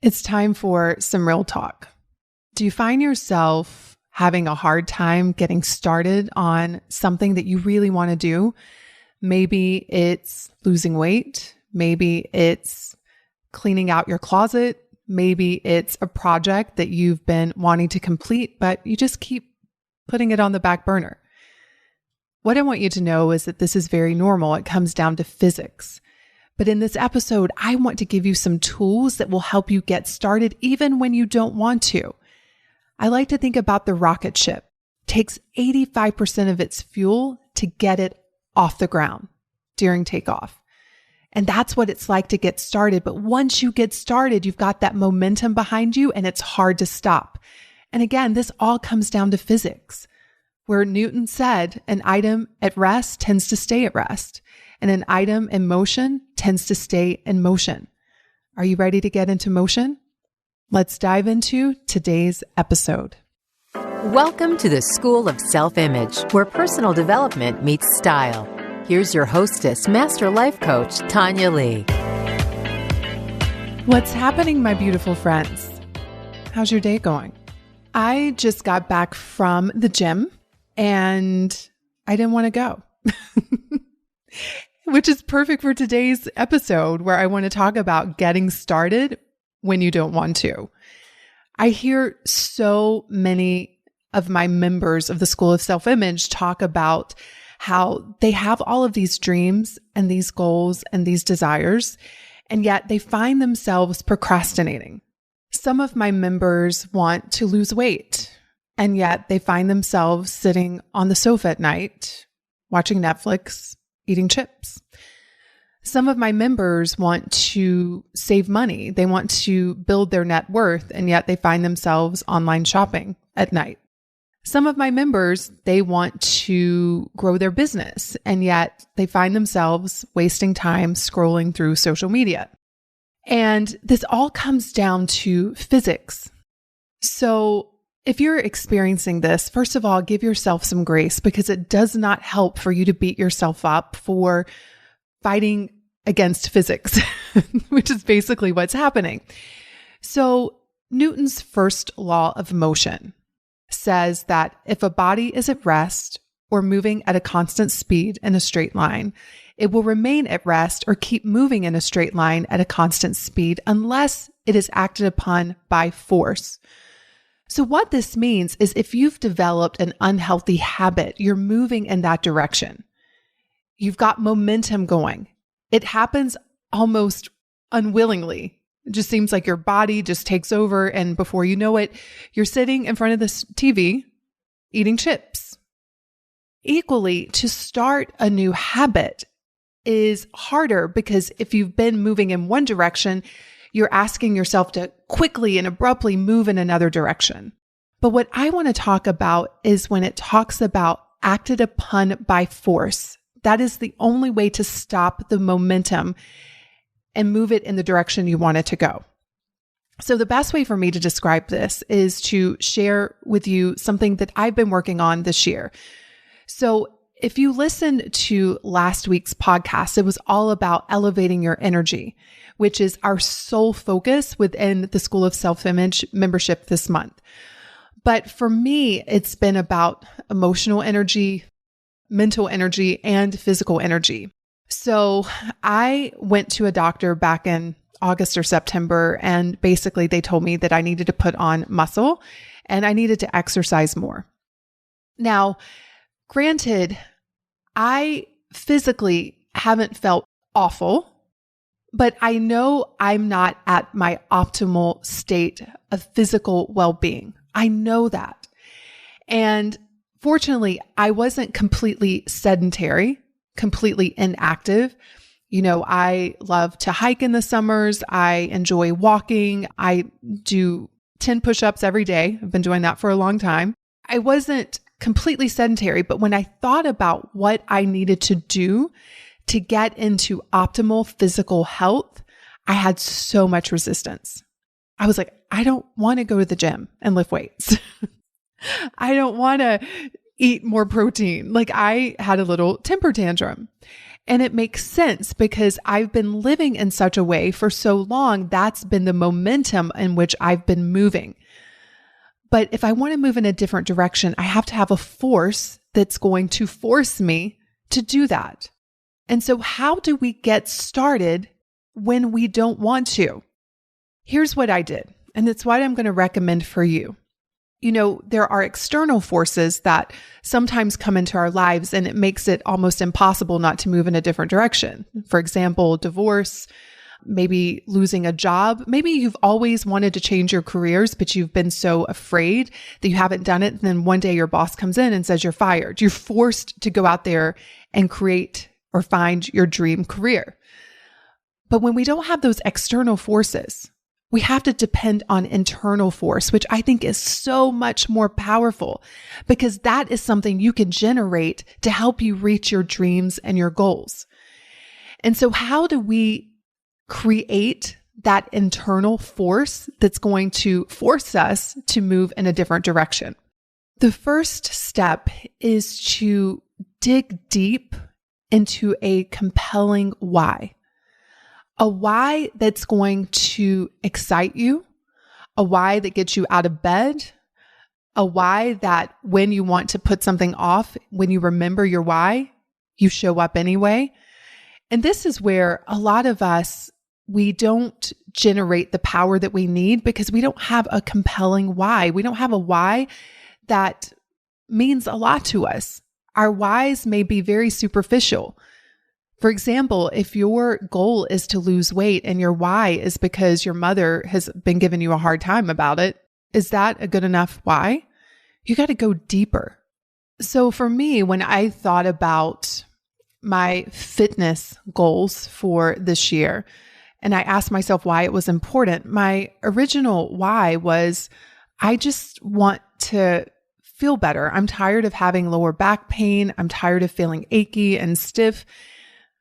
It's time for some real talk. Do you find yourself having a hard time getting started on something that you really want to do? Maybe it's losing weight. Maybe it's cleaning out your closet. Maybe it's a project that you've been wanting to complete, but you just keep putting it on the back burner. What I want you to know is that this is very normal. It comes down to physics. But in this episode, I want to give you some tools that will help you get started even when you don't want to. I like to think about the rocket ship. It takes 85% of its fuel to get it off the ground during takeoff. And that's what it's like to get started. But once you get started, you've got that momentum behind you and it's hard to stop. And again, this all comes down to physics, where Newton said an item at rest tends to stay at rest, and an item in motion tends to stay in motion. Are you ready to get into motion? Let's dive into today's episode. Welcome to the School of Self-Image, where personal development meets style. Here's your hostess, Master Life Coach, Tanya Lee. What's happening, my beautiful friends? How's your day going? I just got back from the gym and I didn't want to go, which is perfect for today's episode, where I want to talk about getting started when you don't want to. I hear so many of my members of the School of Self-Image talk about how they have all of these dreams and these goals and these desires, and yet they find themselves procrastinating. Some of my members want to lose weight, and yet they find themselves sitting on the sofa at night, watching Netflix, eating chips. Some of my members want to save money. They want to build their net worth, and yet they find themselves online shopping at night. Some of my members, they want to grow their business, and yet they find themselves wasting time scrolling through social media. And this all comes down to physics. So if you're experiencing this, first of all, give yourself some grace, because it does not help for you to beat yourself up for fighting against physics, which is basically what's happening. So Newton's first law of motion says that if a body is at rest or moving at a constant speed in a straight line, it will remain at rest or keep moving in a straight line at a constant speed unless it is acted upon by force. So what this means is if you've developed an unhealthy habit, you're moving in that direction. You've got momentum going. It happens almost unwillingly. It just seems like your body just takes over, and before you know it, you're sitting in front of this TV eating chips. Equally, to start a new habit is harder, because if you've been moving in one direction, you're asking yourself to quickly and abruptly move in another direction. But what I want to talk about is when it talks about acted upon by force. That is the only way to stop the momentum and move it in the direction you want it to go. So the best way for me to describe this is to share with you something that I've been working on this year. So if you listened to last week's podcast, it was all about elevating your energy, which is our sole focus within the School of Self-Image membership this month. But for me, it's been about emotional energy, mental energy, and physical energy. So I went to a doctor back in August or September, and basically they told me that I needed to put on muscle and I needed to exercise more. Now, granted, I physically haven't felt awful, but I know I'm not at my optimal state of physical well-being. I know that. And fortunately, I wasn't completely sedentary, completely inactive. You know, I love to hike in the summers. I enjoy walking. I do 10 push-ups every day. I've been doing that for a long time. I wasn't completely sedentary, but when I thought about what I needed to do to get into optimal physical health, I had so much resistance. I was like, I don't want to go to the gym and lift weights. I don't want to eat more protein. Like, I had a little temper tantrum. And it makes sense because I've been living in such a way for so long. That's been the momentum in which I've been moving. But if I want to move in a different direction, I have to have a force that's going to force me to do that. And so how do we get started when we don't want to? Here's what I did, and it's what I'm going to recommend for you. There are external forces that sometimes come into our lives, and it makes it almost impossible not to move in a different direction. For example, divorce, maybe losing a job. Maybe you've always wanted to change your careers, but you've been so afraid that you haven't done it. And then one day your boss comes in and says you're fired. You're forced to go out there and create or find your dream career. But when we don't have those external forces, we have to depend on internal force, which I think is so much more powerful because that is something you can generate to help you reach your dreams and your goals. And so how do we create that internal force that's going to force us to move in a different direction? The first step is to dig deep into a compelling why. A why that's going to excite you, a why that gets you out of bed, a why that when you want to put something off, when you remember your why, you show up anyway. And this is where a lot of us, we don't generate the power that we need because we don't have a compelling why. We don't have a why that means a lot to us. Our whys may be very superficial. For example, if your goal is to lose weight and your why is because your mother has been giving you a hard time about it, is that a good enough why? You got to go deeper. So for me, when I thought about my fitness goals for this year, and I asked myself why it was important, my original why was, I just want to feel better. I'm tired of having lower back pain. I'm tired of feeling achy and stiff.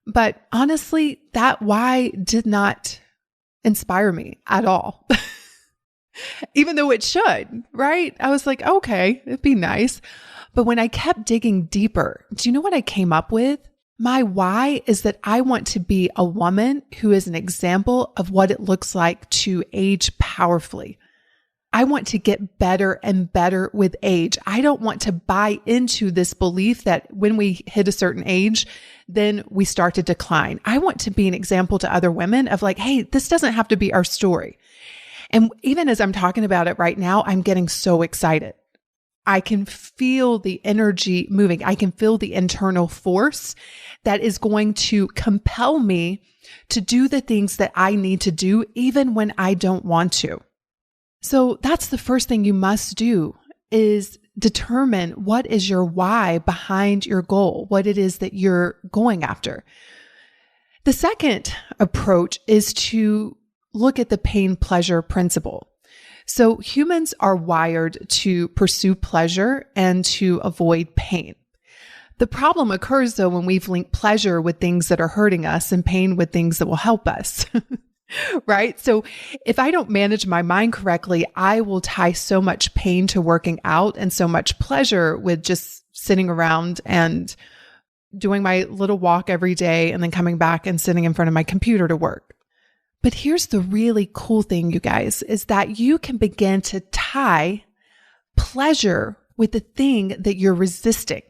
But honestly, that why did not inspire me at all, even though it should, right? I was like, okay, it'd be nice. But when I kept digging deeper, do you know what I came up with? My why is that I want to be a woman who is an example of what it looks like to age powerfully. I want to get better and better with age. I don't want to buy into this belief that when we hit a certain age, then we start to decline. I want to be an example to other women of like, hey, this doesn't have to be our story. And even as I'm talking about it right now, I'm getting so excited. I can feel the energy moving. I can feel the internal force that is going to compel me to do the things that I need to do, even when I don't want to. So that's the first thing you must do is determine what is your why behind your goal, what it is that you're going after. The second approach is to look at the pain-pleasure principle. So humans are wired to pursue pleasure and to avoid pain. The problem occurs though when we've linked pleasure with things that are hurting us and pain with things that will help us. Right? So if I don't manage my mind correctly, I will tie so much pain to working out and so much pleasure with just sitting around and doing my little walk every day and then coming back and sitting in front of my computer to work. But here's the really cool thing, you guys, is that you can begin to tie pleasure with the thing that you're resisting.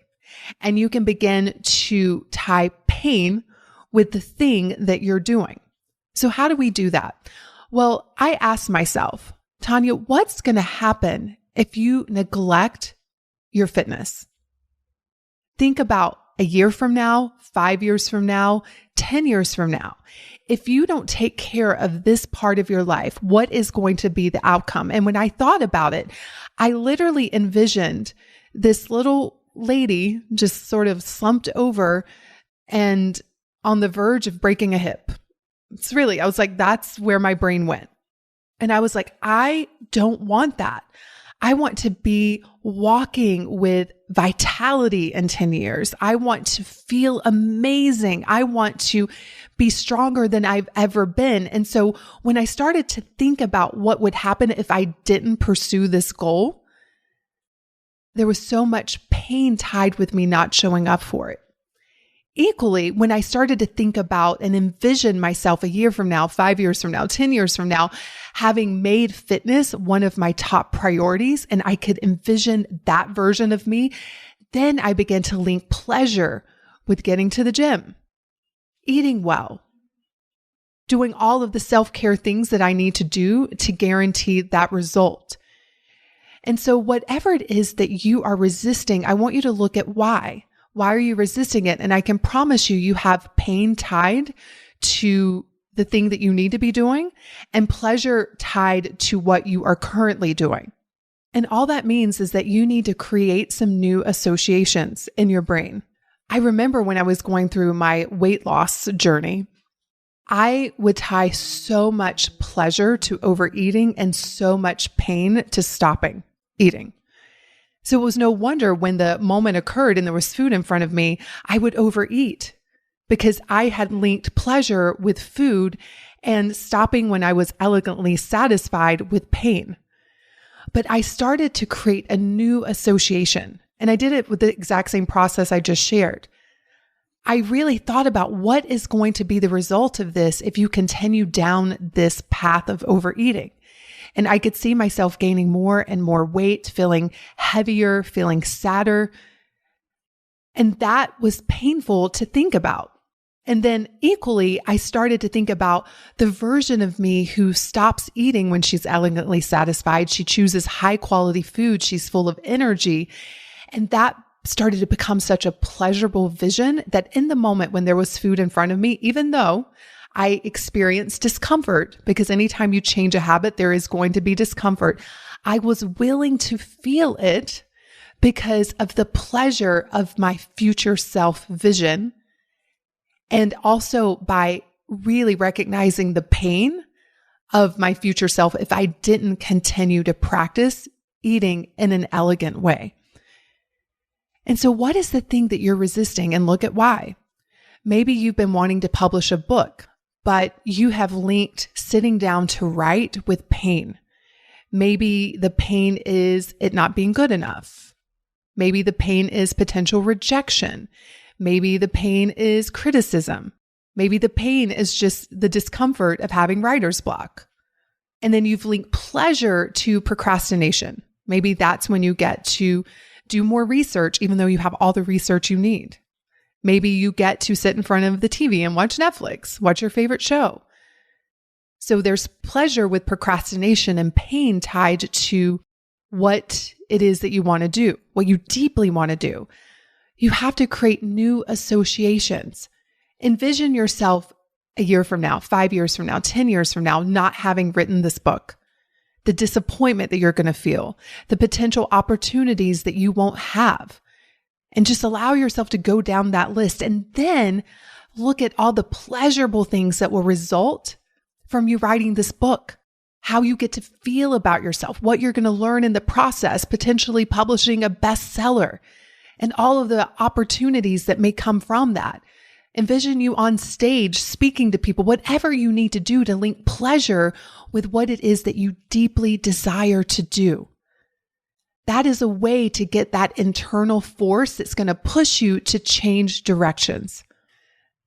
And you can begin to tie pain with the thing that you're doing. So how do we do that? Well, I asked myself, Tanya, what's going to happen if you neglect your fitness? Think about a year from now, 5 years from now, 10 years from now. If you don't take care of this part of your life, what is going to be the outcome? And when I thought about it, I literally envisioned this little lady just sort of slumped over and on the verge of breaking a hip. I was like, that's where my brain went. And I was like, I don't want that. I want to be walking with vitality in 10 years. I want to feel amazing. I want to be stronger than I've ever been. And so when I started to think about what would happen if I didn't pursue this goal, there was so much pain tied with me not showing up for it. equally, when I started to think about and envision myself a year from now, 5 years from now, 10 years from now, having made fitness one of my top priorities, and I could envision that version of me, then I began to link pleasure with getting to the gym, eating well, doing all of the self-care things that I need to do to guarantee that result. And so whatever it is that you are resisting, I want you to look at why. Why are you resisting it? And I can promise you, you have pain tied to the thing that you need to be doing and pleasure tied to what you are currently doing. And all that means is that you need to create some new associations in your brain. I remember when I was going through my weight loss journey, I would tie so much pleasure to overeating and so much pain to stopping eating. So it was no wonder when the moment occurred and there was food in front of me, I would overeat because I had linked pleasure with food and stopping when I was elegantly satisfied with pain. But I started to create a new association, and I did it with the exact same process I just shared. I really thought about what is going to be the result of this if you continue down this path of overeating. And I could see myself gaining more and more weight, feeling heavier, feeling sadder. And that was painful to think about. And then equally, I started to think about the version of me who stops eating when she's elegantly satisfied. She chooses high quality food. She's full of energy. And that started to become such a pleasurable vision that in the moment when there was food in front of me, even though I experienced discomfort, because anytime you change a habit, there is going to be discomfort, I was willing to feel it because of the pleasure of my future self vision. And also by really recognizing the pain of my future self if I didn't continue to practice eating in an elegant way. And so what is the thing that you're resisting? And look at why. Maybe you've been wanting to publish a book, but you have linked sitting down to write with pain. Maybe the pain is it not being good enough. Maybe the pain is potential rejection. Maybe the pain is criticism. Maybe the pain is just the discomfort of having writer's block. And then you've linked pleasure to procrastination. Maybe that's when you get to do more research, even though you have all the research you need. Maybe you get to sit in front of the TV and watch Netflix, watch your favorite show. So there's pleasure with procrastination and pain tied to what it is that you want to do, what you deeply want to do. You have to create new associations. Envision yourself a year from now, 5 years from now, 10 years from now, not having written this book. The disappointment that you're going to feel, the potential opportunities that you won't have. And just allow yourself to go down that list and then look at all the pleasurable things that will result from you writing this book. How you get to feel about yourself, what you're going to learn in the process, potentially publishing a bestseller, and all of the opportunities that may come from that. Envision you on stage speaking to people, whatever you need to do to link pleasure with what it is that you deeply desire to do. That is a way to get that internal force that's going to push you to change directions.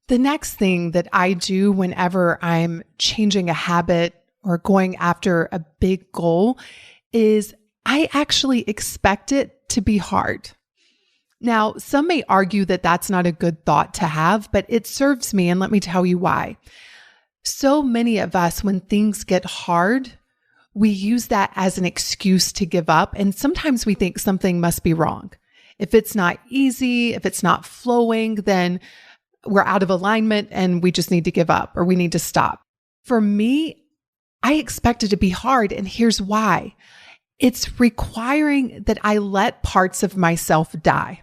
The next thing that I do whenever I'm changing a habit or going after a big goal is I actually expect it to be hard. Now, some may argue that that's not a good thought to have, but it serves me, and let me tell you why. So many of us, when things get hard, we use that as an excuse to give up, and sometimes we think something must be wrong. If it's not easy, if it's not flowing, then we're out of alignment and we just need to give up or we need to stop. For me, I expect it to be hard, and here's why. It's requiring that I let parts of myself die.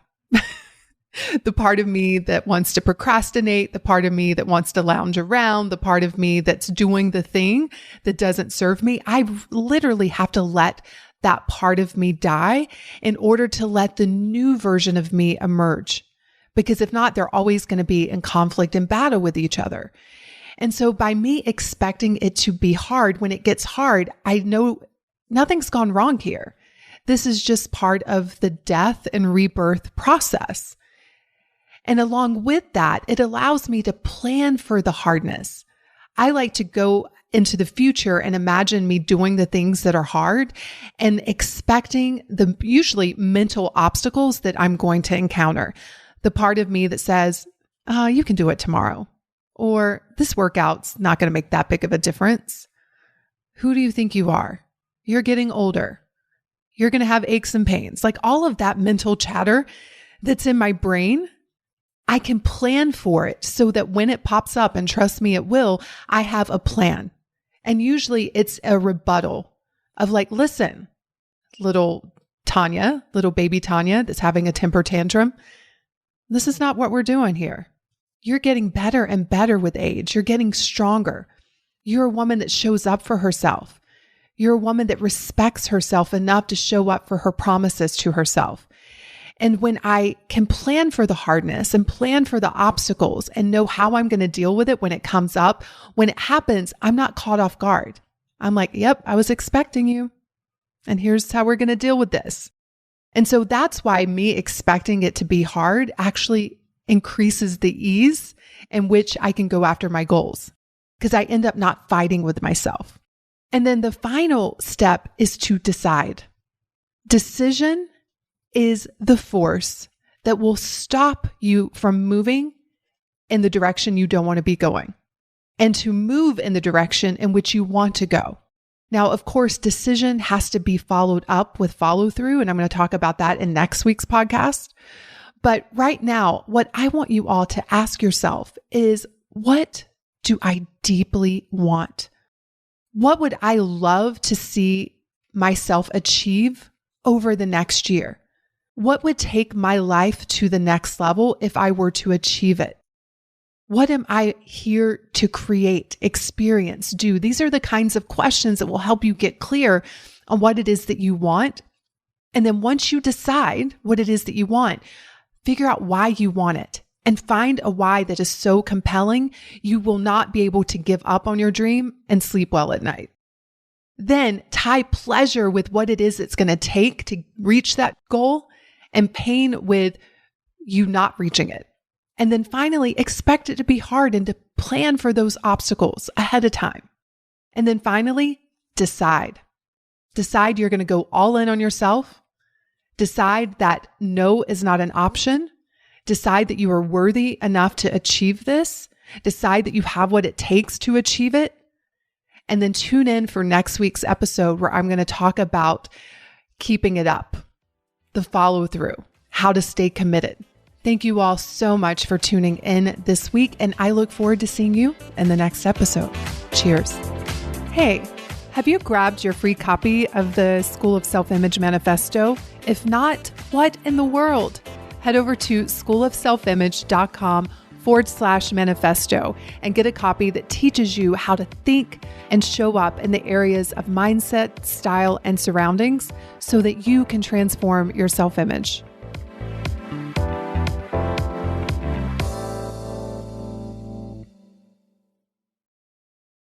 The part of me that wants to procrastinate, the part of me that wants to lounge around, the part of me that's doing the thing that doesn't serve me. I literally have to let that part of me die in order to let the new version of me emerge. Because if not, they're always going to be in conflict and battle with each other. And so by me expecting it to be hard, when it gets hard, I know nothing's gone wrong here. This is just part of the death and rebirth process. And along with that, it allows me to plan for the hardness. I like to go into the future and imagine me doing the things that are hard and expecting the usually mental obstacles that I'm going to encounter. The part of me that says, you can do it tomorrow, or this workout's not going to make that big of a difference. Who do you think you are? You're getting older. You're going to have aches and pains. Like all of that mental chatter that's in my brain, I can plan for it so that when it pops up, and trust me, it will, I have a plan. And usually it's a rebuttal of like, listen, little baby Tanya that's having a temper tantrum. This is not what we're doing here. You're getting better and better with age. You're getting stronger. You're a woman that shows up for herself. You're a woman that respects herself enough to show up for her promises to herself. And when I can plan for the hardness and plan for the obstacles and know how I'm going to deal with it when it comes up, when it happens, I'm not caught off guard. I'm like, yep, I was expecting you. And here's how we're going to deal with this. And so that's why me expecting it to be hard actually increases the ease in which I can go after my goals, because I end up not fighting with myself. And then the final step is to decide. Decision is the force that will stop you from moving in the direction you don't want to be going and to move in the direction in which you want to go. Now, of course, decision has to be followed up with follow through, and I'm going to talk about that in next week's podcast. But right now, what I want you all to ask yourself is, what do I deeply want? What would I love to see myself achieve over the next year? What would take my life to the next level if I were to achieve it? What am I here to create, experience, do? These are the kinds of questions that will help you get clear on what it is that you want. And then once you decide what it is that you want, figure out why you want it and find a why that is so compelling, you will not be able to give up on your dream and sleep well at night. Then tie pleasure with what it is it's going to take to reach that goal and pain with you not reaching it. And then finally, expect it to be hard and to plan for those obstacles ahead of time. And then finally, decide. Decide you're going to go all in on yourself. Decide that no is not an option. Decide that you are worthy enough to achieve this. Decide that you have what it takes to achieve it. And then tune in for next week's episode where I'm going to talk about keeping it up, the follow through, how to stay committed. Thank you all so much for tuning in this week, and I look forward to seeing you in the next episode. Cheers. Hey, have you grabbed your free copy of the School of Self-Image Manifesto? If not, what in the world? Head over to schoolofselfimage.com/manifesto and get a copy that teaches you how to think and show up in the areas of mindset, style, and surroundings so that you can transform your self-image.